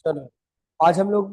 चलो, आज हम लोग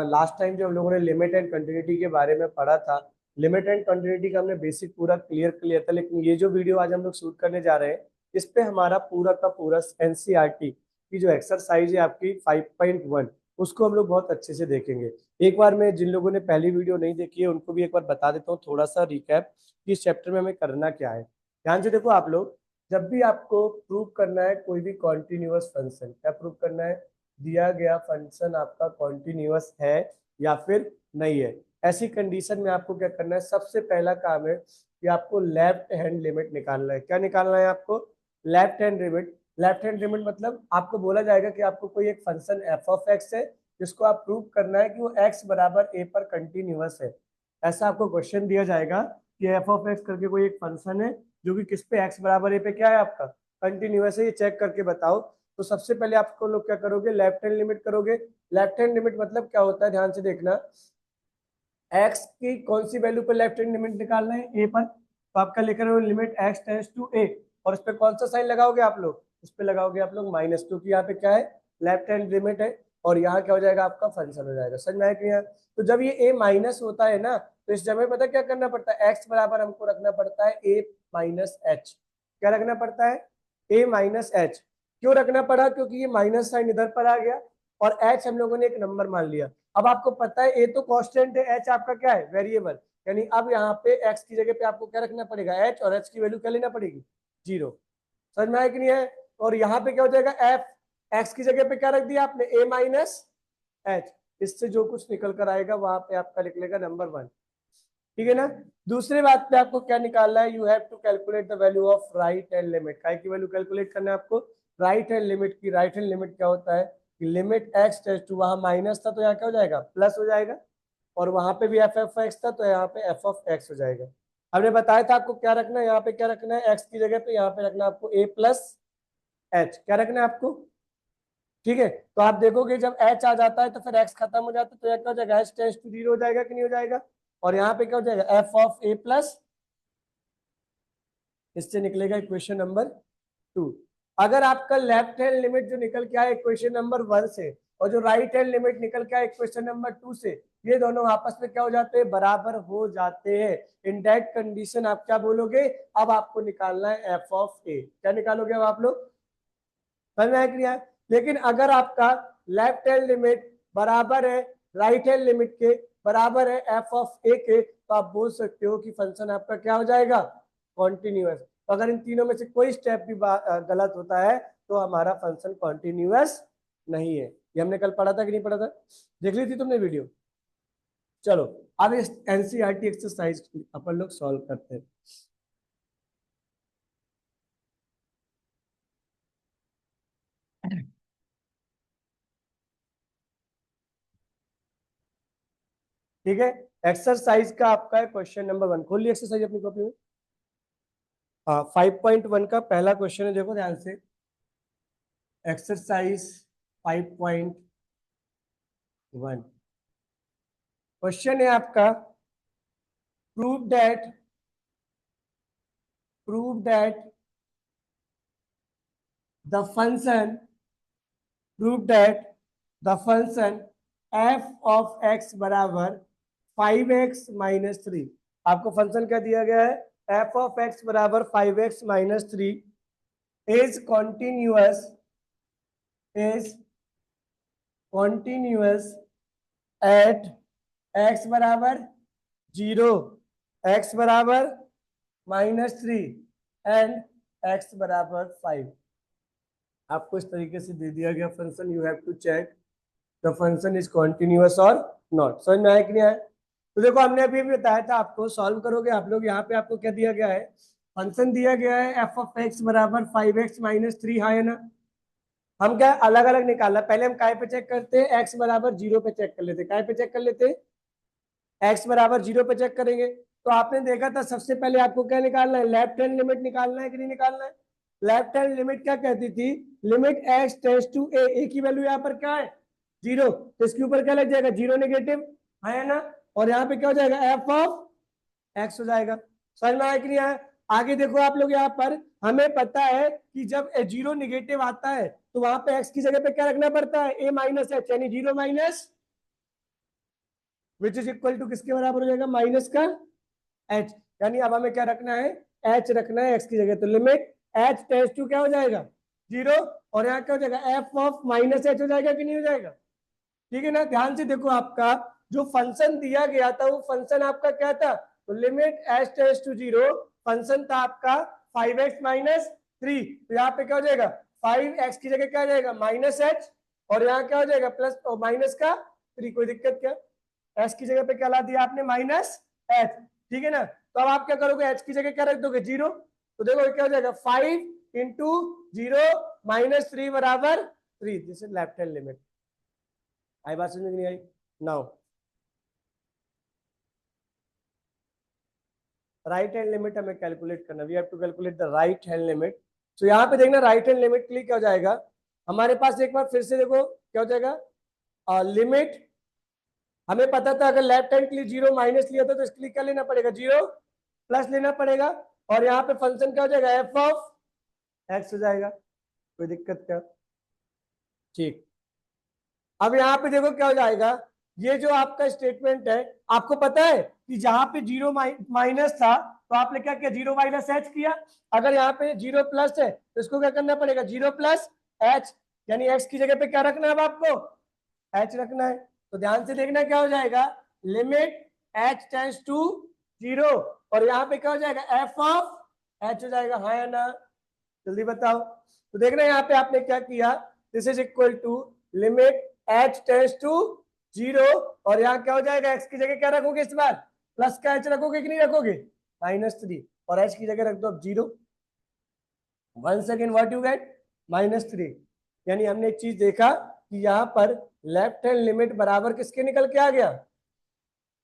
लास्ट टाइम जो हम लोगों ने लिमिट एंड कंटिन्यूटी के बारे में पढ़ा था, लिमिट एंड कंटिन्यूटी का हमने बेसिक पूरा क्लियर था। लेकिन ये जो वीडियो आज हम लोग शूट करने जा रहे हैं, इस पे हमारा पूरा का पूरा एनसीईआरटी की जो एक्सरसाइज है आपकी 5.1, उसको हम लोग बहुत अच्छे से देखेंगे। एक बार मैं जिन लोगों ने पहली वीडियो नहीं देखी है उनको भी एक बार बता देता हूँ थोड़ा सा रिकैप कि इस चैप्टर में हमें करना क्या है। ध्यान से देखो आप लोग, जब भी आपको प्रूव करना है कोई भी कॉन्टिन्यूअस फंक्शन, क्या प्रूव करना है? दिया गया फंक्शन आपका कॉन्टिन्यूअस है या फिर नहीं है। ऐसी कंडीशन में आपको क्या करना है? सबसे पहला काम है कि आपको लेफ्ट हैंड लिमिट निकालना है। क्या निकालना है आपको? Left hand limit. Left hand limit मतलब आपको बोला जाएगा कि आपको कोई एक फंक्शन एफ ऑफ एक्स है, जिसको आप प्रूव करना है कि वो एक्स बराबर ए पर कंटिन्यूअस है। ऐसा आपको क्वेश्चन दिया जाएगा कि एफ ऑफ एक्स करके कोई एक फंक्शन है जो कि किस पे, एक्स बराबर ए पे क्या है आपका, कंटिन्यूअस है, ये चेक करके बताओ। तो सबसे पहले आपको लोग क्या करोगे? लेफ्ट हैंड लिमिट करोगे। लेफ्ट हैंड लिमिट मतलब क्या होता है, ध्यान से देखना। एक्स की कौन सी वैल्यू पर लेफ्ट हैंड लिमिट निकालना है? ए पर। तो आपका लेकर लिमिट एक्स टेंड्स टू ए, और इस पे कौन सा साइन लगाओगे आप लोग? इस पे लगाओगे आप लोग माइनस, क्योंकि यहाँ पे क्या है? लेफ्ट हैंड लिमिट है। और यहाँ क्या हो जाएगा? आपका फंक्शन हो जाएगा। समझ में आया कि यहाँ? तो जब ये ए माइनस होता है ना, तो इस जगह पता क्या करना पड़ता है? एक्स बराबर हमको रखना पड़ता है ए माइनस एच। क्या रखना पड़ता है? ए माइनस एच। क्यों रखना पड़ा? क्योंकि ये माइनस साइन इधर पर आ गया और एच हम लोगों ने एक नंबर मान लिया। अब आपको पता है ए तो कांस्टेंट है, एच आपका क्या है? वेरिएबल। यानी अब यहाँ पे एक्स की जगह पे आपको क्या रखना पड़ेगा? एच, और एच की वैल्यू क्या लेना पड़ेगी? जीरो। समझ में आया कि नहीं है? और यहाँ पे क्या हो जाएगा? एफ। एक्स की जगह पे क्या रख दिया आपने? ए माइनस एच। इससे जो कुछ निकल कर आएगा वहां पे आपका लिख लेगा नंबर वन। ठीक है ना? दूसरी बात पे आपको क्या निकालना है? You have to calculate the value of right hand limit. काय की वैल्यू कैलकुलेट करना है आपको? राइट हैंड लिमिट की। राइट हैंड लिमिट क्या होता है कि लिमिट एक्स टेंड्स टू, वहां माइनस था तो यहाँ क्या हो जाएगा? प्लस हो जाएगा। और वहां पे भी एफ एफ एक्स था तो यहाँ पे एफ ऑफ एक्स हो जाएगा। हमने बताया था आपको क्या रखना है, यहाँ पे क्या रखना है? एक्स की जगह पे यहाँ पे रखना है आपको ए प्लस एच। क्या रखना है आपको? ठीक है, तो आप देखोगे जब एच आ जाता है तो फिर एक्स खत्म हो जाता है, तो यहाँ क्या हो जाएगा? एच टेंड्स टू जीरो हो जाएगा कि नहीं हो जाएगा? और यहाँ पे क्या हो जाएगा? एफ ऑफ ए प्लस, इससे निकलेगा इक्वेशन नंबर टू। अगर आपका लेफ्ट हैंड लिमिट जो निकल के आया इक्वेशन नंबर वन से, और जो राइट हैंड लिमिट निकल के आया इक्वेशन नंबर टू से, ये दोनों आपस में क्या हो जाते हैं? बराबर हो जाते हैं। इन दैट कंडीशन आप क्या बोलोगे? अब आपको निकालना है एफ ऑफ ए। क्या निकालोगे अब आप लोग? समझ में आया कि नहीं आया? लेकिन अगर आपका लेफ्ट हैंड लिमिट बराबर है राइट हैंड लिमिट के, बराबर है एफ ऑफ ए के, तो आप बोल सकते हो कि फंक्शन आपका क्या हो जाएगा? कॉन्टिन्यूअस। तो अगर इन तीनों में से कोई स्टेप भी गलत होता है तो हमारा फंक्शन कॉन्टिन्यूअस नहीं है। ये हमने कल पढ़ा था कि नहीं पढ़ा था? देख ली थी तुमने वीडियो? चलो, अब इस एनसीईआरटी एक्सरसाइज अपन लोग सॉल्व करते हैं। ठीक है, एक्सरसाइज का आपका है क्वेश्चन नंबर वन। खोल ली एक्सरसाइज अपनी कॉपी में? हाँ, 5.1 का पहला क्वेश्चन है, देखो ध्यान से। एक्सरसाइज 5.1 क्वेश्चन है आपका। Prove that, prove that the function, prove that the function F of x बराबर 5x-3। आपको फंक्शन क्या दिया गया है? एफ ऑफ एक्स बराबर 5x-3 is continuous, is continuous at x बराबर जीरो, एक्स बराबर -3 एंड एक्स बराबर 5। आपको इस तरीके से दे दिया गया function. You have to check the function is continuous और नॉट। समझ में आया कि नहीं आया? तो देखो, हमने अभी भी बताया था आपको, सॉल्व करोगे आप लोग। यहाँ पे आपको क्या दिया गया है? फंक्शन दिया गया है एफ ऑफ एक्स बराबर 5x-3। हाँ है ना? हम क्या अलग अलग निकालना, पहले हम काय पे चेक करते हैं? एक्स बराबर जीरो पे चेक कर लेते हैं। काय पे चेक कर लेते हैं? एक्स बराबर जीरो पे चेक करेंगे। तो आपने देखा था सबसे पहले आपको क्या निकालना है? लेफ्ट हैंड लिमिट निकालना है कि नहीं निकालना है? लेफ्ट हैंड लिमिट क्या कहती थी? लिमिट एक्स टेंड्स टू ए। ए की वैल्यू यहाँ पर क्या है? जीरो। तो इसके ऊपर क्या लग जाएगा? जीरो नेगेटिव, है ना? और यहाँ पे क्या हो जाएगा? एफ ऑफ एक्स हो जाएगा। समझ में आया कि नहीं आया? आगे देखो आप लोग, यहाँ पर हमें पता है कि जब जीरो निगेटिव आता है तो वहां पे एक्स की जगह पे क्या रखना पड़ता है, ए माइनस एच, यानी 0 minus which is equal to किसके बराबर हो जाएगा, माइनस का एच। यानी अब हमें क्या रखना है, एच रखना है एक्स की जगह, तो लिमिट एच टेंड्स टू क्या हो जाएगा, 0, और यहाँ क्या हो जाएगा, एफ ऑफ माइनस एच हो जाएगा कि नहीं हो जाएगा। ठीक है ना, ध्यान से देखो, आपका जो फंक्शन दिया गया था वो फंक्शन आपका क्या था, तो limit h tends to 0, function था आपका 5x माइनस 3, तो यहाँ पे क्या हो जाएगा, 5x की जगह क्या हो जाएगा, माइनस एच, और यहाँ क्या हो जाएगा, प्लस और माइनस का 3, कोई दिक्कत क्या, एच की जगह पे क्या ला दिया आपने, माइनस एच। ठीक है ना, तो अब आप क्या करोगे, एच की जगह क्या रख दोगे, 0, तो देखो क्या हो जाएगा, 5 × 0 माइनस 3 बराबर 3, this is left hand limit. आई बात समझ में नहीं आई, नाउ राइट हैंड लिमिट हमें कैलकुलेट करना, we have to calculate the right hand limit. तो यहाँ पे देखना, राइट हैंड लिमिट के लिए क्या हो जाएगा हमारे पास, एक बार फिर से देखो क्या हो जाएगा, लिमिट हमें पता था, अगर लेफ्ट हैंड के लिए 0 माइनस लिया था तो इसके लिए क्या लेना पड़ेगा, 0 प्लस लेना पड़ेगा, और यहाँ पे फंक्शन क्या हो जाएगा, एफ ऑफ एक्स हो जाएगा, कोई दिक्कत क्या, ठीक। अब यहाँ पे देखो क्या हो जाएगा, ये जो आपका स्टेटमेंट है, आपको पता है कि जहां पे 0 माइनस था तो आपने क्या किया, 0 माइनस एच किया, अगर यहाँ पे 0 प्लस है तो इसको क्या करना पड़ेगा, 0 प्लस एच, यानी एक्स की जगह पे क्या रखना है अब आपको, एच रखना है। तो ध्यान से देखना क्या हो जाएगा, लिमिट एच टेंड्स टू 0, और यहाँ पे क्या हो जाएगा, एफ ऑफ एच हो जाएगा, हाँ या ना, जल्दी बताओ। तो देखना यहाँ पे आपने क्या किया, this is equal to limit h tends to 0, और यहाँ क्या हो जाएगा, एक्स की जगह क्या रखोगे इस बार, प्लस का एच रखोगे कि नहीं रखोगे, -3, और एच की जगह रख दो अब 0, one second, what you gate, -3। यानी हमने एक चीज देखा कि यहाँ पर लेफ्ट हैंड लिमिट बराबर किसके निकल के आ गया,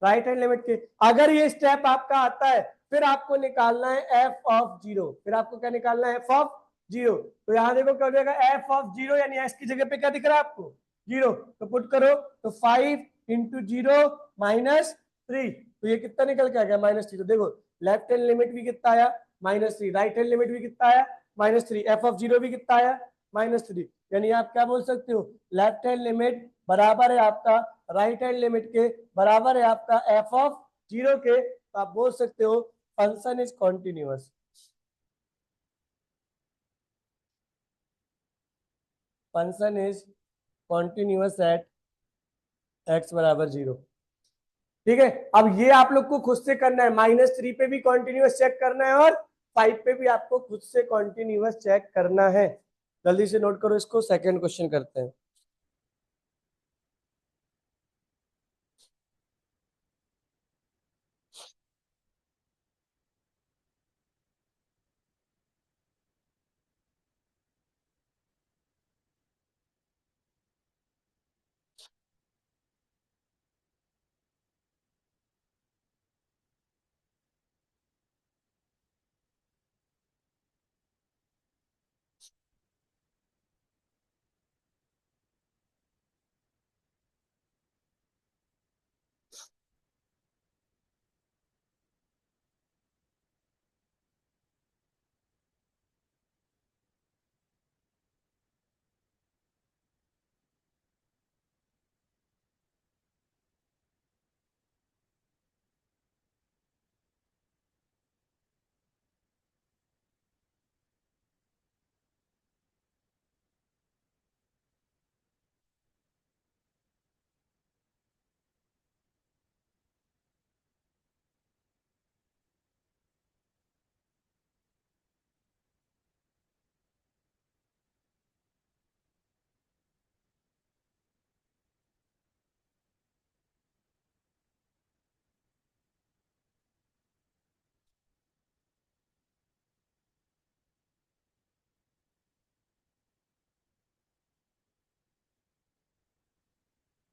राइट हैंड लिमिट के। अगर ये स्टेप आपका आता है फिर आपको निकालना है एफ ऑफ 0, फिर आपको क्या निकालना है, एफ ऑफ 0। तो यहाँ देखो क्या हो जाएगा, एफ ऑफ 0, यानी एस की जगह पे क्या दिख रहा है आपको, 0, तो पुट करो, तो 5 × 0 -3, तो ये कितना निकल के आ गया, -3। तो देखो लेफ्ट हैंड लिमिट भी कितना आया, -3, राइट हैंड लिमिट भी कितना आया, -3, एफ ऑफ 0 भी कितना आया, -3। यानी आप क्या बोल सकते हो, लेफ्ट हैंड लिमिट बराबर है आपका राइट हैंड लिमिट के, बराबर है आपका एफ ऑफ 0 के, तो आप बोल सकते हो function is continuous, function is continuous at x बराबर 0। ठीक है, अब ये आप लोग को खुद से करना है, -3 पे भी कॉन्टिन्यूअस चेक करना है, और 5 पे भी आपको खुद से कॉन्टिन्यूअस चेक करना है। जल्दी से नोट करो इसको, सेकेंड क्वेश्चन करते हैं।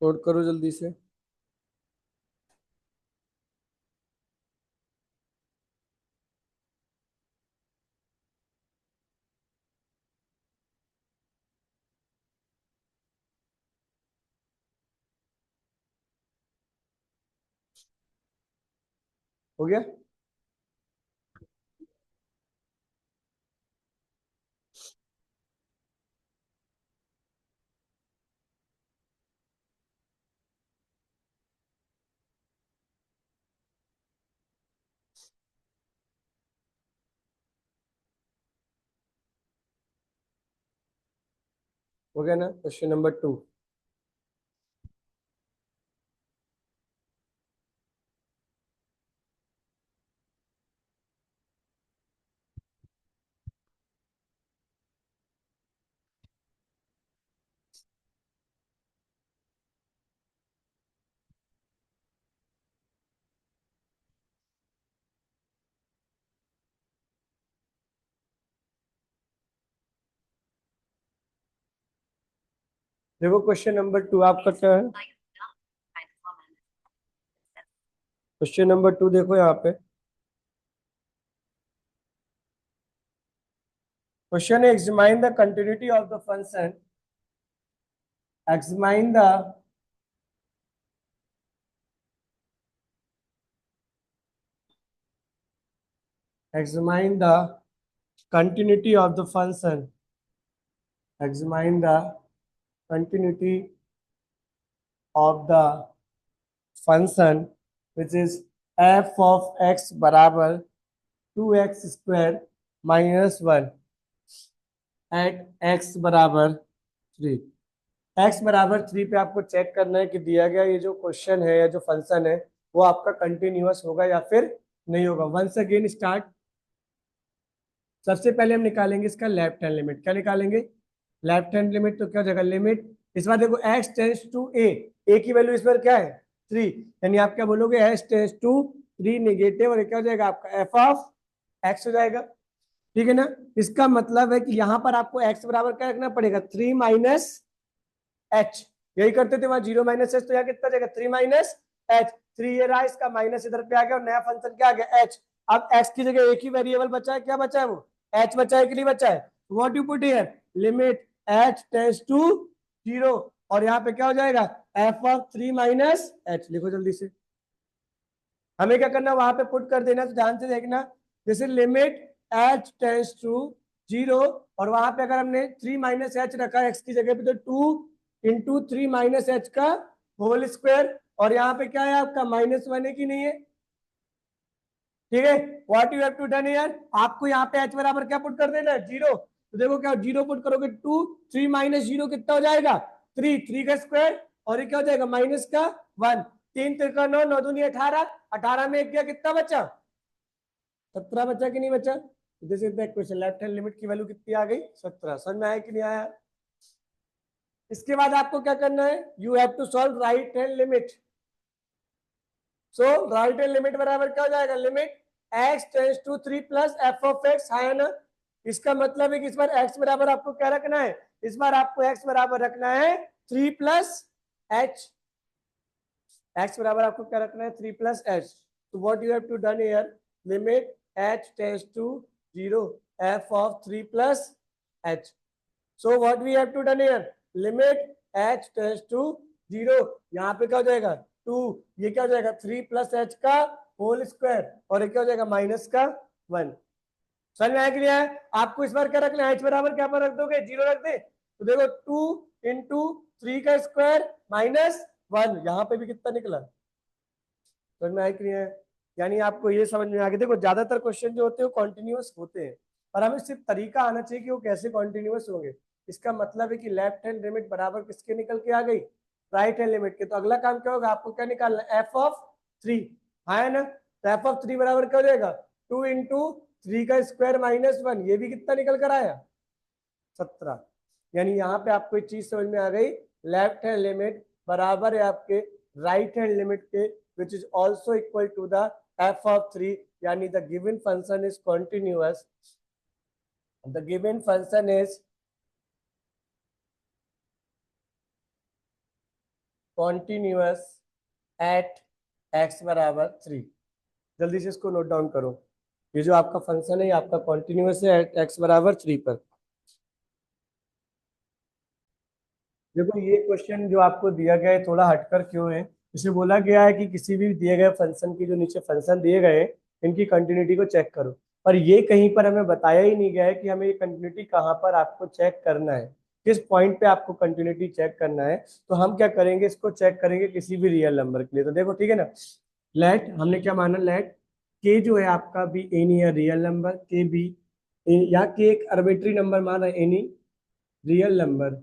नोट करो जल्दी से। हो गया, हो गया ना क्वेश्चन नंबर 2। देखो क्वेश्चन नंबर 2 आपका क्या है। क्वेश्चन नंबर 2 देखो यहाँ पे, क्वेश्चन है examine the continuity of the function, examine the examine the continuity of the function, examine the continuity of the function which is f of x बराबर 2x square minus 1 eight x बराबर 3। x बराबर 3 पे आपको check करना है कि दिया गया ये जो क्वेश्चन है या जो फंक्शन है वो आपका कंटिन्यूअस होगा या फिर नहीं होगा। Once again start. सबसे पहले हम निकालेंगे इसका लेफ्ट हैंड लिमिट। क्या निकालेंगे? Left hand limit. तो क्या हो जाएगा? लिमिट, इस बार देखो x टेंस टू a की वैल्यू इस बार क्या है? 3, यानी आप क्या बोलोगे? h टेंस टू 3 नेगेटिव, और क्या हो जाएगा आपका? f ऑफ x हो जाएगा। ठीक है ना? इसका मतलब है कि यहां पर आपको x बराबर क्या रखना पड़ेगा? 3 माइनस h। यही करते थे वहां 0 माइनस h, तो यहाँ कितना जाएगा? 3 माइनस h। 3 ये रहा, इसका माइनस इधर पे आ गया और नया फंक्शन क्या आ गया? h। अब x की जगह एक ही वेरिएबल बचा है, क्या बचा है? वो h बचा है कि नहीं बचा है? What you put here? Limit h tends to 0, और यहाँ पे क्या हो जाएगा? f of 3 minus h। लिखो जल्दी से। हमें क्या करना? वहां पे पुट कर देना, तो ध्यान से देखना। जैसे लिमिट h टेंड्स टू 0, और वहां पे अगर हमने 3 माइनस h रखा x की जगह पे, तो 2 इंटू 3 माइनस h का होल स्क्वायर, और यहाँ पे क्या है आपका? -1 है कि नहीं है? ठीक है। What you have to done here? आपको यहाँ पे h बराबर क्या पुट कर देना है? 0। तो देखो क्या 0 पुट करोगे? 2, 3 माइनस 0 कितना हो जाएगा? 3, 3 का स्क्वायर, और ये क्या हो जाएगा? माइनस का 1। 3 त्रिका 9, 9 दूनी 18, 18 में एक गया, कितना बचा? 17 बचा कि नहीं बचा? This is the question. Left hand limit की वैल्यू कितनी आ गई? 17। समझ में आया कि नहीं आया? इसके बाद आपको क्या करना है? You have to solve right hand limit. So right hand limit बराबर क्या हो जाएगा? Limit x tends to 3 plus f of x है ना। इसका मतलब है कि इस बार x बराबर आपको क्या रखना है? इस बार आपको x बराबर रखना है 3 प्लस h। x बराबर आपको क्या रखना है? 3 प्लस h। तो what you have to done here? Limit h tends to 0 f of 3 plus h। So what we have to done here? Limit h tends to 0, यहाँ पे क्या हो जाएगा? 2, ये क्या हो जाएगा? 3 प्लस h का होल स्क्वायर, और ये क्या हो जाएगा? माइनस का 1। समझ में आया कि नहीं आया? आपको इस बार क्या रखना है? h बराबर क्या पर रख दोगे? 0 रख दे। तो देखो 2 इंटू 3 का स्क्वायर माइनस 1, यहाँ पे भी कितना निकला? समझ में आया कि नहीं आया? यानी आपको ये समझ में आ गया। देखो ज्यादातर क्वेश्चन जो होते हैं वो कॉन्टिन्यूअस होते हैं, पर हमें सिर्फ तरीका आना चाहिए कि वो कैसे कॉन्टिन्यूअस होंगे। इसका मतलब है कि लेफ्ट हैंड लिमिट बराबर किसके निकल के आ गई? राइट हैंड लिमिट के। तो अगला काम क्या होगा? आपको क्या निकालना है? एफ ऑफ 3, है ना? तो एफ ऑफ 3 बराबर क्या हो जाएगा? 2 इंटू 3 का स्क्वायर माइनस 1, ये भी कितना निकल कर आया? 17। यानी यहाँ पे आपको एक चीज समझ में आ गई, लेफ्ट हैंड लिमिट बराबर है आपके राइट हैंड लिमिट के, which is also equal to the f of 3। यानी the given function is continuous, the given function is continuous at x बराबर 3। जल्दी से इसको नोट डाउन करो। ये जो आपका फंक्शन है ये आपका कॉन्टिन्यूअस है एट एक्स बराबर 3 पर। देखो ये क्वेश्चन जो आपको दिया गया है थोड़ा हटकर क्यों है? इसे बोला गया है कि किसी भी दिए गए फंक्शन की, जो नीचे फंक्शन दिए गए हैं, इनकी कंटिन्यूटी को चेक करो। पर ये कहीं पर हमें बताया ही नहीं गया है कि हमें ये कंटिन्यूटी कहाँ पर आपको चेक करना है, किस पॉइंट पे आपको कंटिन्यूटी चेक करना है। तो हम क्या करेंगे? इसको चेक करेंगे किसी भी रियल नंबर के लिए। तो देखो ठीक है ना, लेट हमने क्या माना? लेट के जो है आपका भी एनी है रियल नंबर, के बी, यहाँ के एक आर्बिट्री नंबर माना एनी रियल नंबर,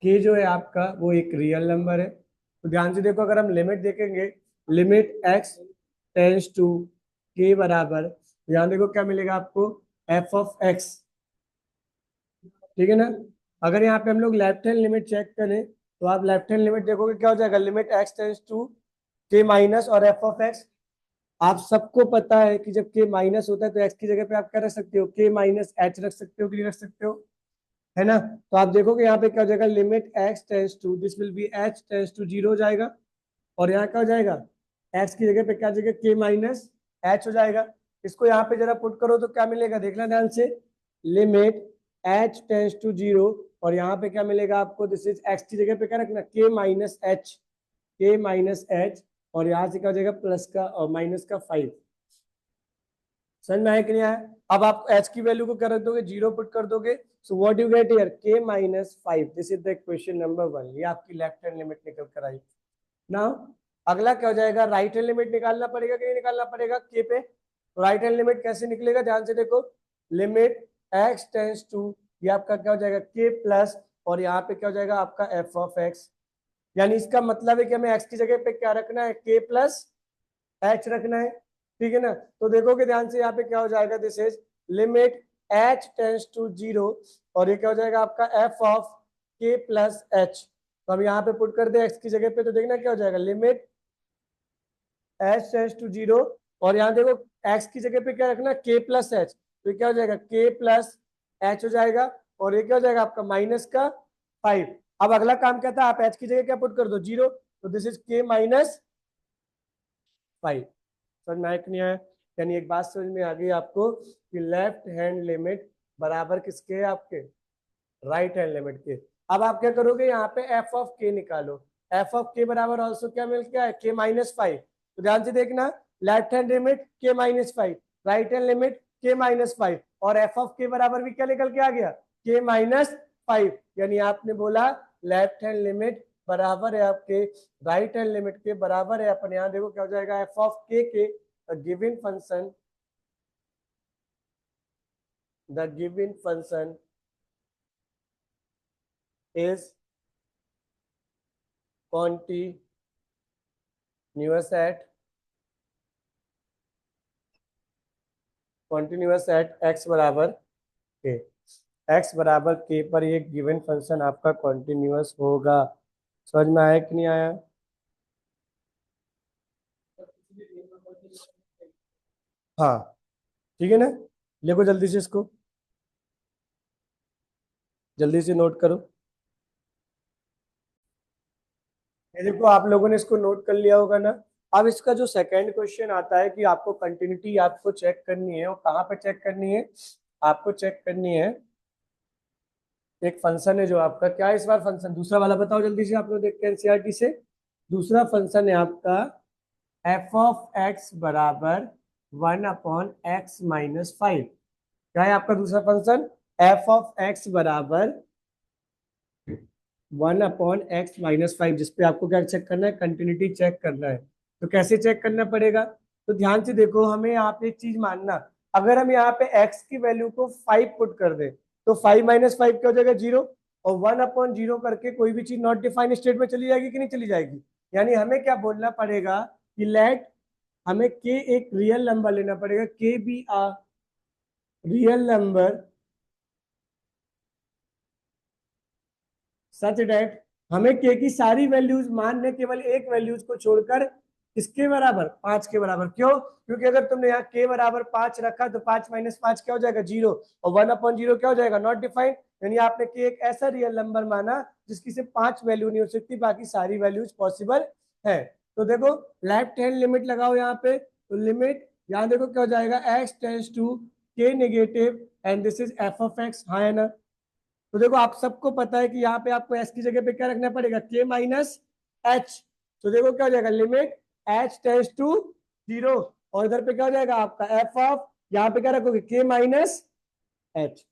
के जो है आपका वो एक रियल नंबर है। तो ध्यान से देखो, अगर हम लिमिट देखेंगे, लिमिट एक्स टेंस टू के बराबर, ध्यान देखो क्या मिलेगा आपको, एफ ऑफ एक्स, ठीक है ना। अगर यहाँ पे हम लोग लेफ्ट हैंड लिमिट चेक करें तो आप लेफ्ट हैंड लिमिट देखोगे क्या हो जाएगा, लिमिट एक्स टेंस टू के माइनस और एफ ऑफ एक्स। आप सबको पता है कि जब के माइनस होता है तो एक्स की जगह पे आप क्या रख सकते हो, के माइनस एच रख सकते हो कि नहीं रख सकते हो, है ना। तो आप देखोगे यहाँ पे क्या हो जाएगा, limit x tends to, this will be h tends to zero हो जाएगा, और यहाँ क्या हो जाएगा, एक्स की जगह पे क्या जगह के माइनस एच हो जाएगा। इसको यहाँ पे जरा पुट करो तो क्या मिलेगा, देखना ध्यान से, limit h tends to zero, और यहाँ पे क्या मिलेगा आपको, दिस इज एक्स की जगह पे क्या रखना, के माइनस एच, के माइनस एच, और यहाँ से क्या हो जाएगा, प्लस का और माइनस का 5। समझ में आया कि नहीं आया। अब आप एच की वैल्यू को क्या रख दोगे, जीरो पुट कर दोगे, so what you get here, k minus 5, this is the equation number 1। ये आपकी लेफ्ट हैंड लिमिट निकल कर आई। नाउ अगला क्या हो जाएगा, राइट हैंड लिमिट निकालना पड़ेगा कि नहीं निकालना पड़ेगा के पे। तो राइट हैंड लिमिट कैसे निकलेगा, ध्यान से देखो, लिमिट एक्स टेंस टू, ये आपका क्या हो जाएगा, के प्लस, और यहाँ पे क्या हो जाएगा आपका एफ ऑफ एक्स। यानी इसका मतलब है कि हमें एक्स की जगह पे क्या रखना है, के प्लस एच रखना है, ठीक है ना। तो देखोगे ध्यान से यहाँ पे क्या हो जाएगा, this is limit h tends to zero, और ये क्या हो जाएगा आपका f of k plus h. तो हम यहाँ पे पुट कर दे एक्स की जगह पे, तो देखना क्या हो जाएगा, limit h tends to zero, और यहाँ देखो एक्स की जगह पे क्या रखना, के प्लस एच, तो क्या हो जाएगा, के प्लस एच हो जाएगा, और ये क्या हो जाएगा आपका माइनस का 5। अब अगला काम क्या था, आप एच की जगह क्या पुट कर दो, जीरो, तो दिस इज के माइनस 5। समझ में आया कि नहीं आया। यानी एक बात समझ में आ गई आपको कि लेफ्ट हैंड लिमिट बराबर किसके है, आपके राइट हैंड लिमिट के। अब आप क्या करोगे, यहाँ पे एफ ऑफ के निकालो, एफ ऑफ के बराबर ऑल्सो क्या मिल गया है, के माइनस 5। तो ध्यान से देखना, लेफ्ट हैंड लिमिट के माइनस 5, राइट हैंड लिमिट के माइनस 5, और एफ ऑफ के बराबर भी क्या निकल के आ गया, के माइनस 5। यानी आपने बोला लेफ्ट हैंड लिमिट बराबर है आपके राइट हैंड लिमिट के बराबर है। अपन यहाँ देखो क्या हो जाएगा, एफ ऑफ के given function, the given function is continuous at x बराबर के, x बराबर के पर ये गिवन फंक्शन आपका कॉन्टिन्यूअस होगा। समझ में आया कि नहीं आया। हाँ, ठीक है ना, लिखो जल्दी से इसको, जल्दी से नोट करो। ये देखो आप लोगों ने इसको नोट कर लिया होगा ना। अब इसका जो सेकंड क्वेश्चन आता है कि आपको कंटिन्यूटी आपको चेक करनी है, और कहाँ पे चेक करनी है, आपको चेक करनी है, एक फंक्शन है जो आपका क्या है इस बार, फंक्शन दूसरा वाला बताओ जल्दी से, आप लोग देखते हैं एनसीईआरटी से। दूसरा फंक्शन है आपका एफ ऑफ एक्स बराबर 1/x-5। क्या है आपका दूसरा फंक्शन, एफ ऑफ एक्स बराबर 1/x-5, जिसपे आपको क्या चेक करना है, कंटिन्यूटी चेक करना है। तो कैसे चेक करना पड़ेगा, तो ध्यान से देखो, हमें यहाँ पे एक चीज मानना, अगर हम यहाँ पे x की वैल्यू को 5 पुट कर दे तो 5 - 5 क्या हो जाएगा, 0, और 1/0 करके कोई भी चीज नॉट डिफाइंड स्टेट में चली जाएगी कि नहीं चली जाएगी। यानी हमें क्या बोलना पड़ेगा कि लेट, हमें के एक रियल नंबर लेना पड़ेगा, के बी आ रियल नंबर सच डेट, हमें के की सारी वैल्यूज मानने, केवल एक वैल्यूज को छोड़कर, इसके बराबर 5 के बराबर। क्यों, क्योंकि अगर तुमने यहाँ के बराबर 5 रखा तो 5 - 5 क्या हो जाएगा, 0, और 1/0 क्या हो जाएगा, नॉट डिफाइंड। यानी आपने के एक ऐसा रियल नंबर माना जिसकी सिर्फ 5 वैल्यू नहीं हो सकती, बाकी सारी वैल्यूज पॉसिबल है। तो देखो लेफ्ट हैंड लिमिट लगाओ यहाँ पे, तो लिमिट यहाँ देखो क्या हो जाएगा, एक्स टेंस टू के negative, and this is F of x, हाँ है ना। तो देखो आप सबको पता है कि यहाँ पे आपको एस की जगह पे क्या रखना पड़ेगा, के माइनस एच। तो देखो क्या हो जाएगा, limit h tends to zero, और इधर पे क्या हो जाएगा आपका एफ ऑफ, यहाँ पे क्या रखोगे, के माइनस एच।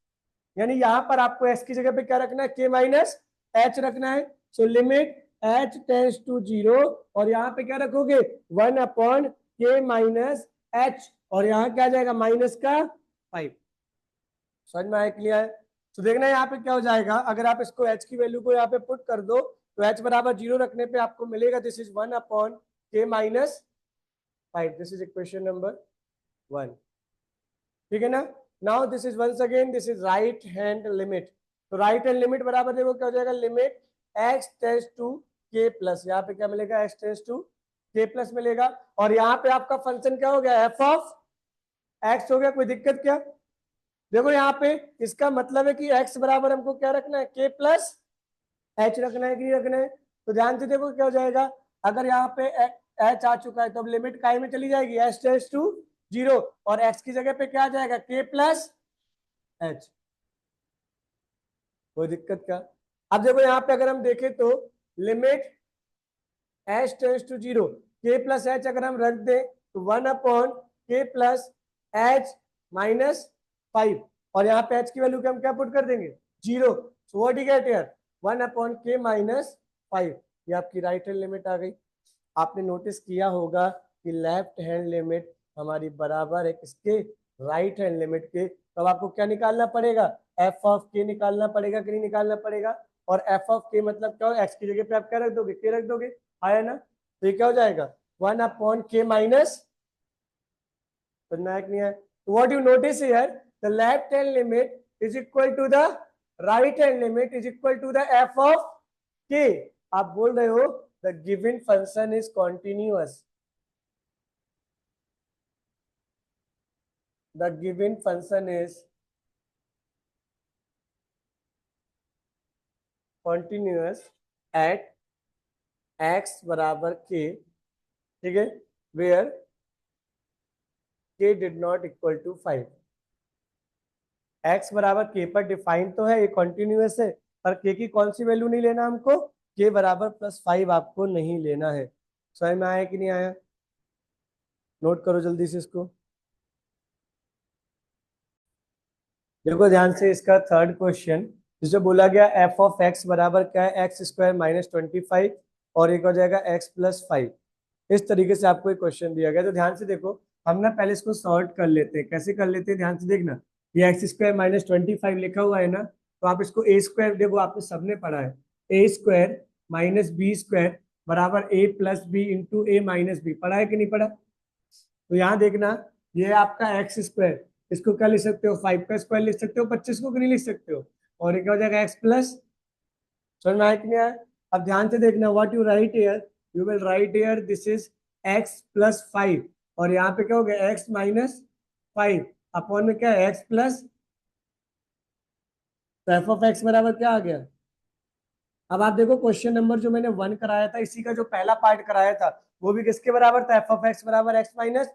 यानी यहाँ पर आपको एस की जगह पे क्या रखना है, के माइनस एच रखना है। So limit h tends to zero, और यहाँ पे क्या रखोगे, 1/के माइनस एच, और यहाँ क्या आ जाएगा, माइनस का 5। समझ में आया, क्लियर है। तो देखना यहाँ पे क्या हो जाएगा, अगर आप इसको h की वैल्यू को यहाँ पे पुट कर दो तो h बराबर 0 रखने पे आपको मिलेगा this is 1/k-5। This is equation number 1। ठीक है ना। Now this is once again this is right hand limit. तो राइट हैंड लिमिट बराबर देखो क्या हो जाएगा, limit x tends to k plus, यहाँ पे क्या मिलेगा, x tends to k plus मिलेगा। और यहाँ पे आपका फंक्शन क्या हो गया, f ऑफ x हो गया। कोई दिक्कत क्या? देखो यहाँ पे इसका मतलब है कि x बराबर हमको क्या रखना है, k प्लस h रखना है कि नहीं रखना है। तो ध्यान से देखो क्या हो जाएगा, अगर यहाँ पे h आ चुका है तो अब लिमिट काय में चली जाएगी, h टेंड्स टू 0, और x की जगह पे क्या आ जाएगा, k प्लस h। कोई दिक्कत क्या? अब देखो यहाँ पे अगर हम देखें तो limit h tends to 0, k plus h अगर हम रख दें तो 1/k प्लस h माइनस 5, और यहाँ पे h की वैल्यू हम क्या पुट कर देंगे, 0। सो what you get here, 1/k minus 5। ये आपकी राइट हैंड लिमिट आ गई। आपने नोटिस किया होगा कि लेफ्ट हैंड लिमिट हमारी बराबर है किसके, राइट हैंड लिमिट के। तब आपको क्या निकालना पड़ेगा, एफ ऑफ के निकालना पड़ेगा कि नहीं निकालना पड़ेगा। और एफ ऑफ के मतलब क्या हो, एक्स की जगह पे आप क्या रख दोगे, के रख दोगे, आया ना। तो ये क्या हो जाएगा, 1/k माइनस, नहीं है। What you notice here, the left hand limit is equal to the right hand limit is equal to the f of k. आप बोल रहे हो the given function is continuous, the given function is continuous at x बराबर k, ठीक है, where k did not equal to 5। x बराबर k पर define तो है, ये कॉन्टिन्यूअस है, पर k की कौन सी वैल्यू नहीं लेना हमको, k बराबर +5 आपको नहीं लेना है। समझ में आया कि नहीं आया, नोट करो जल्दी से इसको। देखो ध्यान से, इसका थर्ड क्वेश्चन जिसे बोला गया एफ ऑफ एक्स बराबर क्या है, x² - 25, और एक हो जाएगा x+5। इस तरीके से आपको एक क्वेश्चन दिया गया। तो ध्यान से देखो, हम ना पहले इसको सॉर्ट कर लेते हैं। कैसे कर लेते हैं, ध्यान से देखना। ये x² - 25 लिखा हुआ है ना, तो आप इसको a स्क्वायर, देखो आपने सबने पढ़ा है, a² - b² बराबर a+b × a-b, पढ़ा है कि नहीं पढ़ा। तो यहाँ देखना, ये आपका x², इसको क्या लिख सकते हो, 5 का स्क्वायर लिख सकते हो, 25 को नहीं लिख सकते हो, और ये क्या हो जाएगा x प्लस। समझ में आया कि नहीं आया। अब ध्यान से देखना, what you right here, you will write here this is x+5, और यहाँ पे क्या हो गया, x-5 अपॉन में क्या है, x प्लस, तो एफ ऑफ एक्स बराबर क्या आ गया। अब आप देखो क्वेश्चन नंबर जो मैंने 1 कराया था, इसी का जो पहला पार्ट कराया था वो भी किसके बराबर था, एफ ऑफ एक्स बराबर x-5।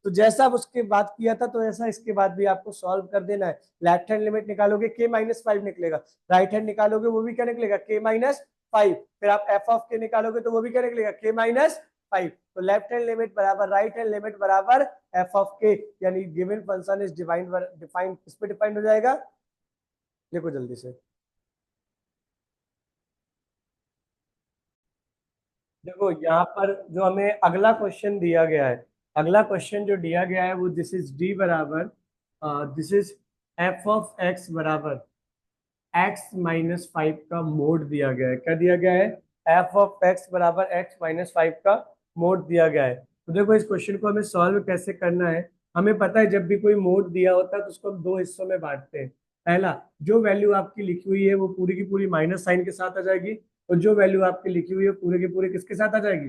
तो जैसा आप उसके बाद किया था तो ऐसा इसके बाद भी आपको सॉल्व कर देना है। लेफ्ट हैंड लिमिट निकालोगे k-5 निकलेगा, राइट हैंड निकालोगे वो भी क्या निकलेगा, k-5। फिर आप एफ ऑफ के निकालोगे तो वो भी क्या निकलेगा, k-5। तो लेफ्ट हैंड लिमिट बराबर राइट हैंड लिमिट बराबर एफ ऑफ के, यानी गिवन फंक्शन इज डिफाइंड, किस पे डिफाइंड हो जाएगा, देखो जल्दी से। देखो यहाँ पर जो हमें अगला क्वेश्चन दिया गया है, अगला क्वेश्चन जो दिया गया है वो दिस इज डी बराबर, this is F of x बराबर x-5 का मोड दिया गया है। क्या दिया गया है, एफ ऑफ एक्स बराबर x-5 का मोड दिया गया है। तो देखो इस क्वेश्चन को हमें सॉल्व कैसे करना है। हमें पता है जब भी कोई मोड दिया होता है तो उसको हम दो हिस्सों में बांटते हैं। पहला, जो वैल्यू आपकी लिखी हुई है वो पूरी की पूरी माइनस साइन के साथ आ जाएगी, और जो वैल्यू आपकी लिखी हुई है पूरे की पूरी किसके साथ आ जाएगी,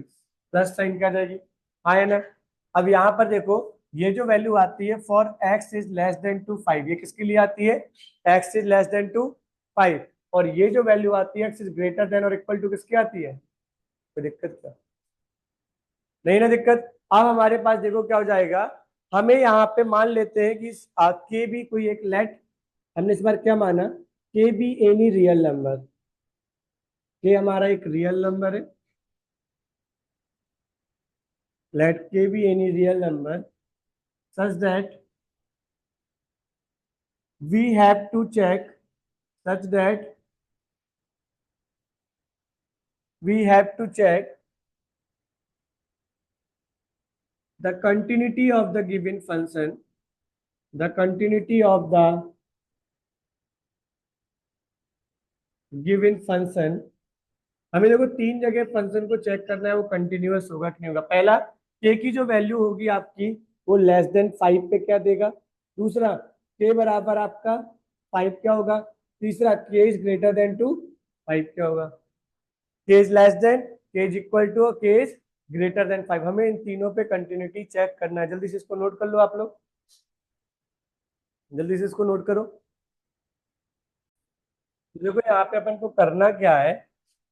प्लस साइन के आ जाएगी। हाँ या ना। अब यहाँ पर देखो, ये जो वैल्यू आती है फॉर x < 5, ये किसके लिए आती है, x < 5। और ये जो वैल्यू आती है x <> किसकी आती है, कोई दिक्कत क्या, नहीं ना दिक्कत। अब हमारे पास देखो क्या हो जाएगा, हमें यहाँ पे मान लेते हैं कि के भी कोई एक लेट, हमने इस बार क्या माना, के भी एनी रियल नंबर, के हमारा एक रियल नंबर है, लेट के भी any real number such that we have to check, such that we have to check the continuity of the given function, the continuity of the given function, हमें देखो तीन जगह फंक्शन को check करना है वो कंटिन्यूअस होगा कि नहीं होगा। पहला, के की जो वैल्यू होगी आपकी वो लेस देन 5 पे क्या देगा। दूसरा, के बराबर आपका 5 क्या होगा। तीसरा, के इज ग्रेटर देन टू 5 क्या होगा। के इज लेस देन, के इज इक्वल टू, के इज ग्रेटर देन 5। हमें इन तीनों पे कंटिन्यूटी चेक करना है। जल्दी से इसको नोट कर लो आप लोग, जल्दी से इसको नोट करो। देखो यहाँ पे अपन को करना क्या है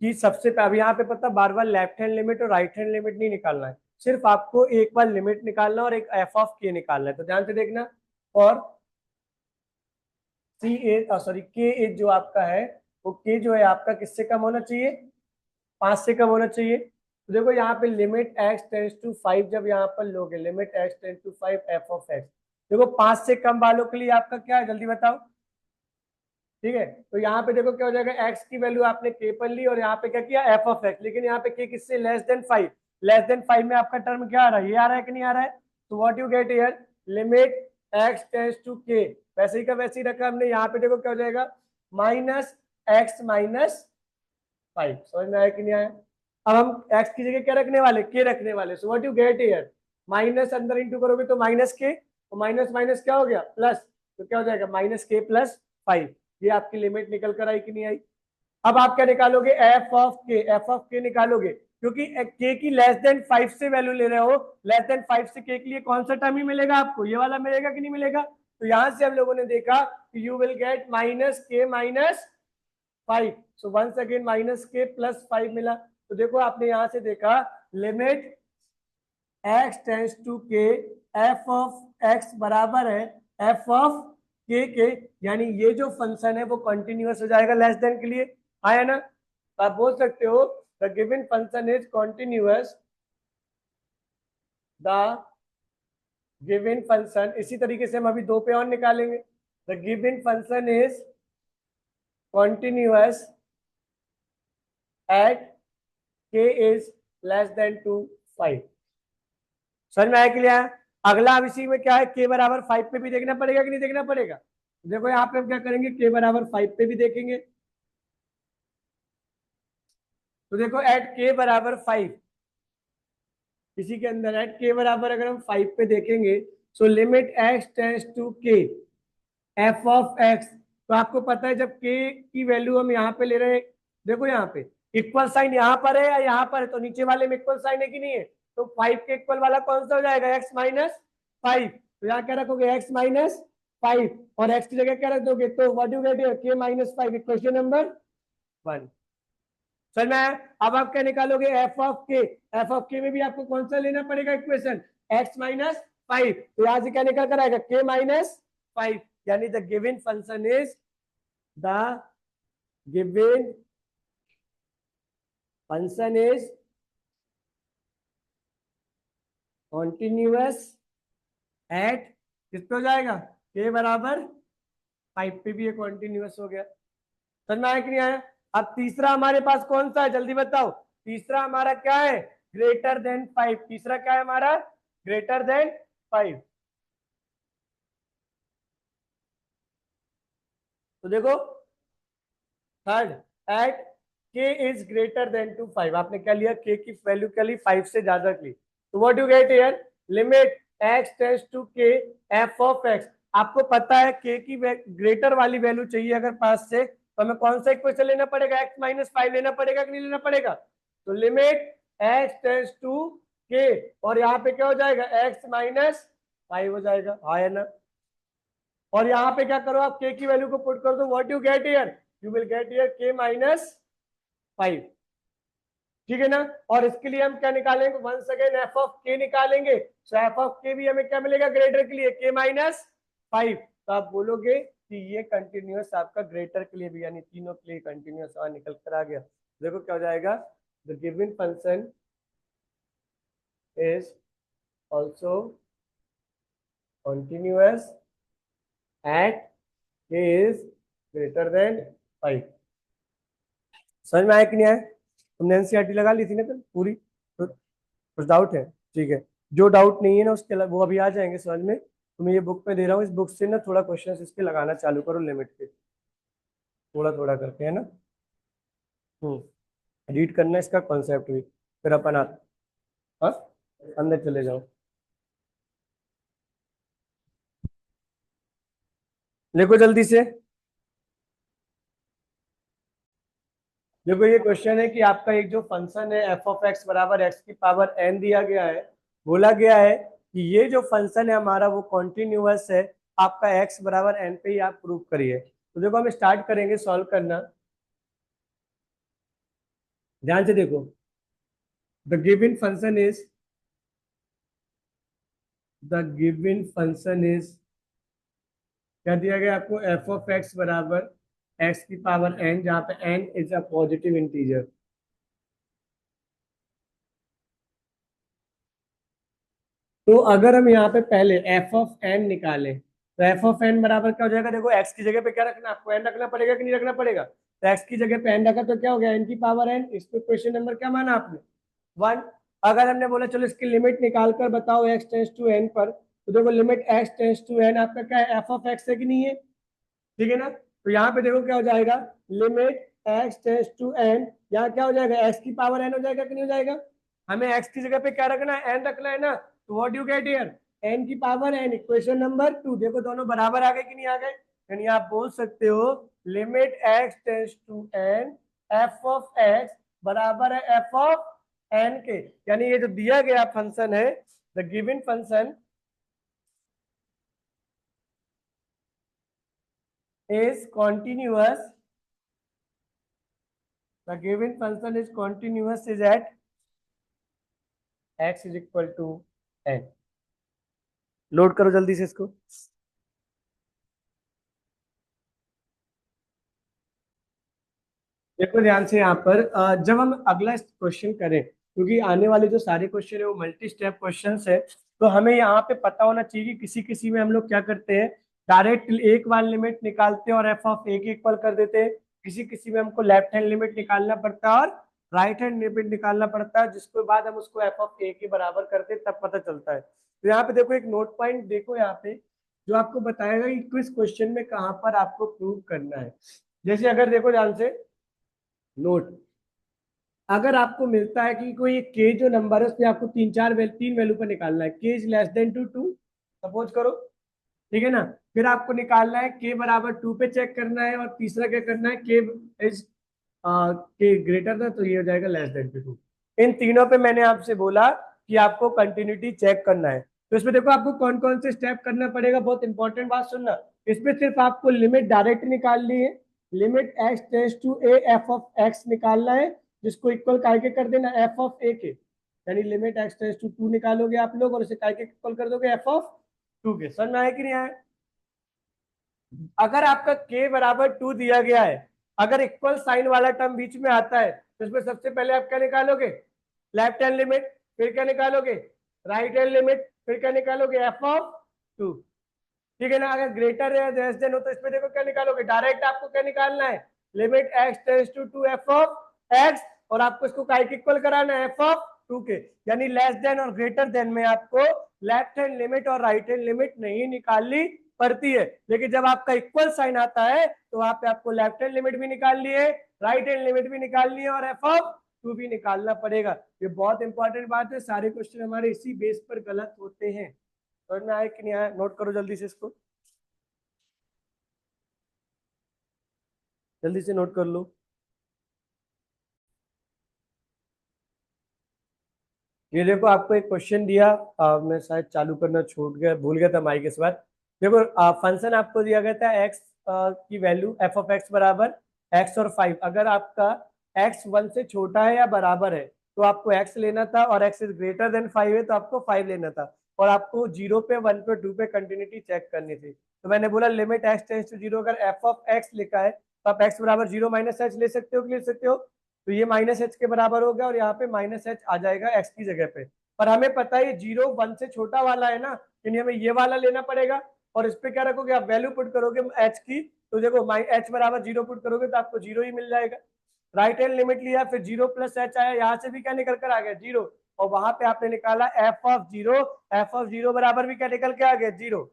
कि सबसे अब यहाँ पे पता बार बार लेफ्ट हैंड लिमिट और राइट हैंड लिमिट नहीं निकालना है, सिर्फ आपको एक बार लिमिट निकालना और एक एफ ऑफ के निकालना है। तो ध्यान से देखना। और सी ए सॉरी के एज जो आपका है, वो के जो है आपका किससे कम होना चाहिए, 5 से कम होना चाहिए। तो देखो यहाँ पे लिमिट एक्स टेंस टू 5 जब यहाँ पर लोगे, limit x tends to 5 f of x, देखो 5 से कम वालों के लिए आपका क्या है जल्दी बताओ। ठीक है, तो यहाँ पे देखो क्या हो जाएगा, एक्स की वैल्यू आपने के पर ली और यहाँ पे क्या किया एफ ऑफ एक्स, लेकिन यहाँ पे के किससे लेस देन 5, लेस देन 5 में आपका टर्म क्या आ रहा है, ये आ रहा है कि नहीं आ रहा है। तो what you get here, limit x tends to k, वैसे ही का वैसे ही रखा हमने। यहाँ पे देखो क्या हो जाएगा, माइनस एक्स माइनस 5। समझ में आया कि नहीं आया। अब हम एक्स की जगह क्या रखने वाले, के रखने वाले। सो what you get here, minus अंदर इंटू करोगे तो माइनस के, तो माइनस माइनस क्या हो गया प्लस, तो क्या हो जाएगा माइनस के प्लस 5। ये आपकी लिमिट निकल कर आई कि नहीं आई। अब आप क्या निकालोगे, एफ ऑफ के, एफ ऑफ के निकालोगे, क्योंकि के की लेस देन 5 से वैल्यू ले रहे हो, लेस देन 5 से के के लिए कौन सा टर्म ही मिलेगा आपको, ये वाला मिलेगा कि नहीं मिलेगा। तो यहां से हम लोगों ने देखा कि you will get minus k minus 5। So once again minus k plus 5 मिला। तो देखो आपने यहां से देखा, limit x tends to k, f of x बराबर है एफ ऑफ के, यानी ये जो फंक्शन है वो कंटिन्यूअस हो जाएगा लेस देन के लिए, आया ना। तो आप बोल सकते हो the given function is continuous, the given function, इसी तरीके से हम अभी दो पे और निकालेंगे। The given function is continuous at k is less than to 5। समझ में आया कि लिया। अगला अब इसी में क्या है, के बराबर 5 पे भी देखना पड़ेगा कि नहीं देखना पड़ेगा। देखो यहाँ पे हम क्या करेंगे, के बराबर 5 पे भी देखेंगे। तो देखो एट के बराबर 5, इसी के अंदर एट के बराबर अगर हम 5 पे देखेंगे, so limit x tends to k, f of x. तो आपको पता है जब के की वैल्यू हम यहाँ पे ले रहे हैं, देखो यहाँ पे इक्वल साइन यहाँ पर है या यहाँ पर है, तो नीचे वाले में इक्वल साइन है कि नहीं है। तो 5 के इक्वल वाला कौन सा हो जाएगा, एक्स माइनस 5। तो यहाँ क्या रखोगे, एक्स माइनस 5, और एक्स की जगह क्या रख दोगे, तो what you get here, k minus 5, equation number 1। समझ में आया। अब आप क्या निकालोगे, एफ ऑफ के, एफ ऑफ के में भी आपको कौन सा लेना पड़ेगा इक्वेशन, एक्स माइनस 5। तो यहां से क्या निकल कर आएगा, के माइनस 5, यानी the given function is, the given function is continuous at, किस पे हो जाएगा, के बराबर 5 पे भी ये कॉन्टिन्यूअस हो गया। समझ में आया कि नहीं आया। अब तीसरा हमारे पास कौन सा है जल्दी बताओ, तीसरा हमारा क्या है, ग्रेटर देन 5। तीसरा क्या है हमारा, ग्रेटर देन 5। तो देखो third, eight k is greater than to 5, आपने क्या लिया, के की वैल्यू क्या ली, 5 से ज्यादा की। तो what you get here, limit x tends to k, f of x. आपको पता है के की ग्रेटर वाली वैल्यू चाहिए अगर 5 से, तो हमें कौन सा इक्वेशन लेना पड़ेगा, एक्स माइनस 5 लेना पड़ेगा कि नहीं लेना पड़ेगा। तो लिमिट एक्स टेंड्स टू के, और यहाँ पे क्या हो जाएगा, एक्स माइनस 5 हो जाएगा, हाँ है ना। और यहाँ पे क्या करो, आप के की वैल्यू को पुट कर दो, what you get here, you will gate here k minus 5। ठीक है ना। और इसके लिए हम क्या निकालेंगे, वंस अगेन एफ ऑफ के निकालेंगे। सो एफ ऑफ के भी हमें क्या मिलेगा, ग्रेटर के लिए के माइनस 5। तो आप बोलोगे कि ये कंटिन्यूअस आपका ग्रेटर के लिए भी, यानी तीनों के लिए कंटिन्यूअस निकल कर आ गया। देखो क्या हो जाएगा, the given function is also continuous at k is greater than 5। समझ में आया कि नहीं आया। तुमने एनसीईआरटी लगा ली थी ना कल पूरी, तो कुछ डाउट है, ठीक है। जो डाउट नहीं है ना उसके वो अभी आ जाएंगे समझ में। तो मैं ये बुक में दे रहा हूँ, इस बुक से ना थोड़ा क्वेश्चन इसके लगाना चालू करो लिमिट के, थोड़ा थोड़ा करके, है ना। रीड करना इसका कॉन्सेप्ट भी, फिर अपन हाँ अंदर चले जाओ। देखो जल्दी से, देखो ये क्वेश्चन है कि आपका एक जो फंक्शन है एफ ऑफ एक्स बराबर एक्स की पावर एन दिया गया है, बोला गया है कि ये जो फंक्शन है हमारा वो कॉन्टिन्यूअस है, आपका एक्स बराबर एन पे ही आप प्रूव करिए। तो देखो हम स्टार्ट करेंगे सॉल्व करना, ध्यान से देखो। The given function is, the given function is, क्या दिया गया आपको, एफ ऑफ एक्स बराबर एक्स की पावर एन, जहां पे n is a positive integer. तो अगर हम यहाँ पे पहले एफ ऑफ एन निकालें तो एफ ऑफ एन बराबर क्या हो जाएगा, देखो एक्स की जगह पे क्या रखना, आपको एन रखना पड़ेगा कि नहीं रखना पड़ेगा। तो एक्स की जगह पे एन रखा तो क्या हो गया, एन की पावर एन। इस पे क्वेश्चन नंबर क्या माना आपने, 1। अगर हमने बोला चलो इसकी लिमिट निकाल कर बताओ एक्स टेंस टू एन पर, तो देखो limit x tends to n आपका क्या है, एफ ऑफ एक्स है कि नहीं है, ठीक है ना। तो यहाँ पे देखो क्या हो जाएगा, limit x tends to n, यहाँ क्या हो जाएगा, एक्स की पावर एन हो जाएगा कि नहीं हो जाएगा। हमें एक्स की जगह पे क्या रखना है, एन रखना है ना। तो what you get here, n की पावर एन, इक्वेशन नंबर 2। देखो दोनों बराबर आ गए कि नहीं आ गए, यानी आप बोल सकते हो limit x tends to n f of x बराबर है एफ ऑफ एन के। यानी ये जो दिया गया फंक्शन है, the given function is continuous, the given function is continuous is at x is equal to n। Load करो जल्दी से इसको। देखो ध्यान से यहाँ पर जब हम अगला क्वेश्चन करें, क्योंकि आने वाले जो सारे क्वेश्चन है वो मल्टी स्टेप क्वेश्चन है, तो हमें यहाँ पे पता होना चाहिए कि किसी किसी में हम लोग क्या करते हैं, डायरेक्ट एक बार लिमिट निकालते हैं और एफ ऑफ ए इक्वल कर देते हैं। किसी किसी में हमको लेफ्ट हैंड लिमिट निकालना पड़ता है और राइट हैंड लिमिट निकालना पड़ता है, जिसके बाद हम उसको एफ ऑफ ए के बराबर करते हैं, तब पता चलता है। तो यहाँ पे देखो एक नोट पॉइंट देखो यहाँ पे, जो आपको बताएगा कि किस क्वेश्चन में कहाँ पर आपको प्रूव करना है। जैसे अगर देखो ध्यान से नोट, अगर आपको मिलता है कि कोई के जो नंबर है उसमें आपको तीन वैल्यू पर निकालना है, k is less than to 2 suppose करो, ठीक है ना। फिर आपको निकालना है के बराबर 2 पे चेक करना है, और तीसरा क्या करना है, के इज के ग्रेटर था, तो ये हो जाएगा लेस देन टू 2। इन तीनों पे मैंने आपसे बोला कि आपको कंटिन्यूटी चेक करना है। तो इसमें देखो आपको कौन कौन से स्टेप करना पड़ेगा, बहुत इंपॉर्टेंट बात सुनना। इसमें सिर्फ आपको लिमिट डायरेक्ट निकालनी है, limit x tends to a f of x निकालना है, जिसको इक्वल करके कर देना एफ ऑफ ए के। यानी लिमिट एक्स टेंस टू 2 निकालोगे आप लोग और इसे करके इक्वल कर दोगे एफ ऑफ 2 के। समझ में आया कि नहीं आया। अगर आपका k बराबर 2 दिया गया है, अगर इक्वल साइन वाला टर्म बीच में आता है, तो इसमें सबसे पहले आप क्या निकालोगे, लेफ्ट हैंड लिमिट, फिर क्या निकालोगे, राइट हैंड लिमिट, फिर क्या निकालोगे, एफ ऑफ 2, ठीक है ना। अगर ग्रेटर या लेस देन हो तो इसमें देखो क्या निकालोगे, डायरेक्ट आपको क्या निकालना है, limit x tends to 2 f of x, और आपको इसको काय के इक्वल कराना है, एफ ऑफ 2 के। यानी लेस देन और ग्रेटर देन में आपको लेफ्ट हैंड लिमिट और राइट हैंड लिमिट नहीं निकालनी पड़ती है। लेकिन जब आपका इक्वल साइन आता है तो वहां पे आपको लेफ्ट हैंड लिमिट भी निकालनी है, राइट हैंड लिमिट भी निकालनी है, और एफ ऑफ 2 भी निकालना पड़ेगा। ये बहुत इंपॉर्टेंट बात है, सारे क्वेश्चन हमारे इसी बेस पर गलत होते हैं। समझ में आया कि नहीं आया, नोट करो जल्दी से इसको, जल्दी से नोट कर लो। ये देखो आपको एक क्वेश्चन दिया, मैं शायद चालू करना छूट गया, भूल गया था माइक इस बार। देखो फंक्शन आपको दिया गया था एक्स की वैल्यू एफ ऑफ एक्स बराबर एक्स और 5। अगर आपका एक्स 1 से छोटा है या बराबर है तो आपको एक्स लेना था, और एक्स इज ग्रेटर देन 5 है तो आपको 5 लेना था, और आपको 0 पे 1 पे 2 पे कंटिन्यूटी चेक करनी थी। तो मैंने बोला लिमिट एक्स टेंस टू 0, अगर एफ ऑफ एक्स लिखा है तो आप एक्स बराबर 0 माइनस एच ले सकते हो कि ले सकते हो। तो ये माइनस एच के बराबर हो गया, और यहाँ पे माइनस एच आ जाएगा एक्स की जगह पे। पर हमें पता है ये 0 1 से छोटा वाला है ना, यानी हमें ये वाला लेना पड़ेगा। और इस पे क्या रखोगे, आप वैल्यू पुट करोगे एच की, तो देखो एच बराबर 0 पुट करोगे तो आपको 0 ही मिल जाएगा। राइट हैंड लिमिट लिया, फिर 0 प्लस एच आया, यहाँ से भी क्या निकल कर आ गया, 0। और वहां पे आपने निकाला एफ ऑफ 0, एफ ऑफ 0 बराबर भी क्या निकल के आ गया, 0।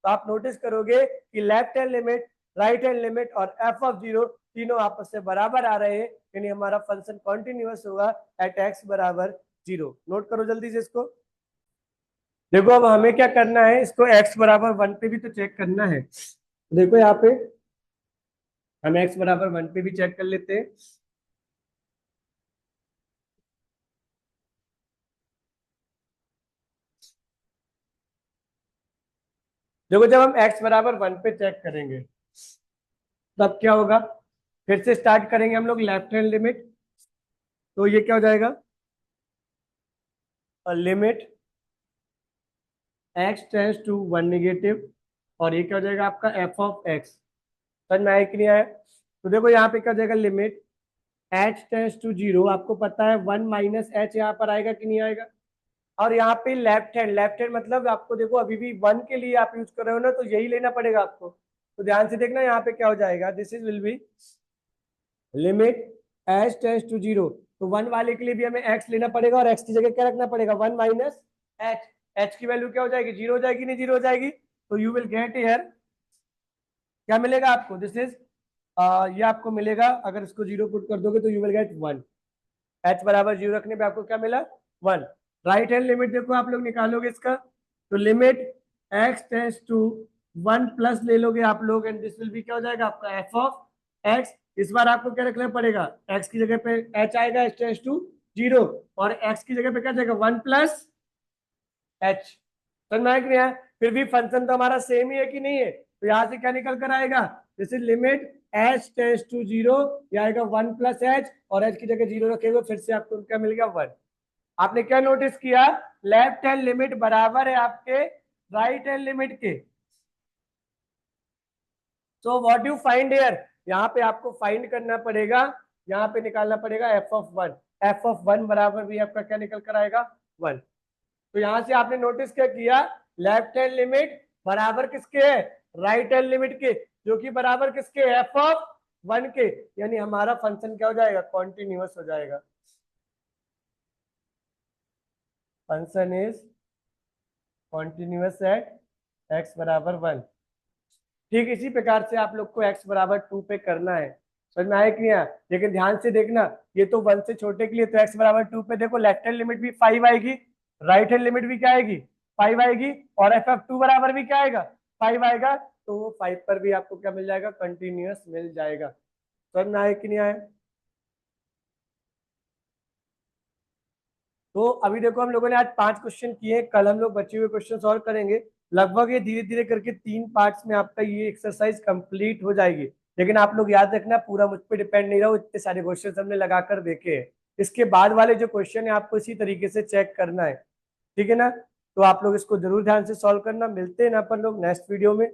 तो आप नोटिस करोगे कि left hand limit, right hand limit और एफ ऑफ 0 तीनों आपस में बराबर आ रहे हैं, यानी हमारा फंक्शन कॉन्टिन्यूअस होगा एट एक्स बराबर 0। नोट करो जल्दी से इसको। देखो अब हमें क्या करना है, इसको एक्स बराबर 1 पे भी तो चेक करना है। देखो यहाँ पे हम एक्स बराबर 1 पे भी चेक कर लेते हैं। देखो जब हम x बराबर 1 पे चेक करेंगे तब क्या होगा, फिर से स्टार्ट करेंगे हम लोग लेफ्ट हैंड लिमिट। तो ये क्या हो जाएगा, limit x tends to 1 negative, और ये क्या हो जाएगा आपका f ऑफ x। समझ में आया कि नहीं आया? तो देखो यहाँ पे क्या हो जाएगा, लिमिट h टेंस टू 0, आपको पता है 1 माइनस एच यहाँ पर आएगा कि नहीं आएगा। और यहाँ पे लेफ्ट हैंड मतलब आपको देखो अभी भी 1 के लिए आप यूज कर रहे हो ना, तो यही लेना पड़ेगा आपको। तो ध्यान से देखना यहाँ पे क्या हो जाएगा, this is will be limit h tends to 0। तो 1 वाले के लिए भी हमें x लेना पड़ेगा, और x की जगह क्या रखना पड़ेगा, 1 माइनस एच। एच की वैल्यू क्या हो जाएगी, 0 हो जाएगी, नहीं 0 हो जाएगी। तो यू विल गेट हियर क्या मिलेगा आपको, दिस इज ये आपको मिलेगा, अगर इसको 0 पुट कर दोगे तो यू विल गेट 1। एच बराबर 0 रखने पे आपको क्या मिला, 1। राइट हैंड लिमिट देखो आप लोग निकालोगे इसका, तो limit x tends to 1 plus ले लोगे आप लोग, एंड दिस विल बी क्या हो जाएगा आपका f ऑफ x। इस बार आपको क्या रखना पड़ेगा, x की जगह पे h आएगा, h टेंस टू 0, और x की जगह पे क्या जाएगा 1 प्लस h। समझ में आया कि नहीं आया? फिर भी फंक्शन तो हमारा सेम ही है कि नहीं है, तो यहां से क्या निकल कर आएगा, this is limit h tends to 0, ये आएगा 1 प्लस h, और h की जगह 0 रखेंगे, फिर से आपको क्या मिल गया 1। आपने क्या नोटिस किया, लेफ्ट हैंड लिमिट बराबर है आपके राइट हैंड लिमिट के। सो व्हाट यू फाइंड हियर, यहाँ पे आपको फाइंड करना पड़ेगा, यहाँ पे निकालना पड़ेगा एफ ऑफ 1। एफ ऑफ 1 बराबर भी आपका क्या निकल कर आएगा, 1। तो यहां से आपने नोटिस क्या किया, लेफ्ट हैंड लिमिट बराबर किसके है, राइट हैंड लिमिट के, जो कि बराबर किसके, एफ ऑफ 1 के। यानी हमारा फंक्शन क्या हो जाएगा, कॉन्टिन्यूअस हो जाएगा। Function is continuous at x बराबर 1। ठीक इसी प्रकार से आप लोग को x बराबर 2 पे करना है। समझ में आया कि नहीं आया? लेकिन ध्यान से देखना, ये तो 1 से छोटे के लिए, तो x बराबर 2 पे देखो लेफ्ट हैंड लिमिट भी 5 आएगी, राइट हैंड लिमिट भी क्या आएगी, 5 आएगी, और एफ ऑफ 2 बराबर भी क्या आएगा, 5 आएगा। तो वो 5 पर भी आपको क्या मिल जाएगा, कंटिन्यूअस मिल जाएगा। समझ में आया कि नहीं आया? तो अभी देखो हम लोगों ने आज 5 क्वेश्चन किए, कल हम लोग बचे हुए क्वेश्चन सॉल्व करेंगे। लगभग ये धीरे धीरे करके 3 पार्ट्स में आपका ये एक्सरसाइज कंप्लीट हो जाएगी। लेकिन आप लोग याद रखना, पूरा मुझ पर डिपेंड नहीं रहो, इतने सारे क्वेश्चन हमने लगाकर देखे हैं। इसके बाद वाले जो क्वेश्चन है आपको इसी तरीके से चेक करना है, ठीक है ना? तो आप लोग इसको जरूर ध्यान से सॉल्व करना। मिलते हैं ना अपन लोग नेक्स्ट वीडियो में।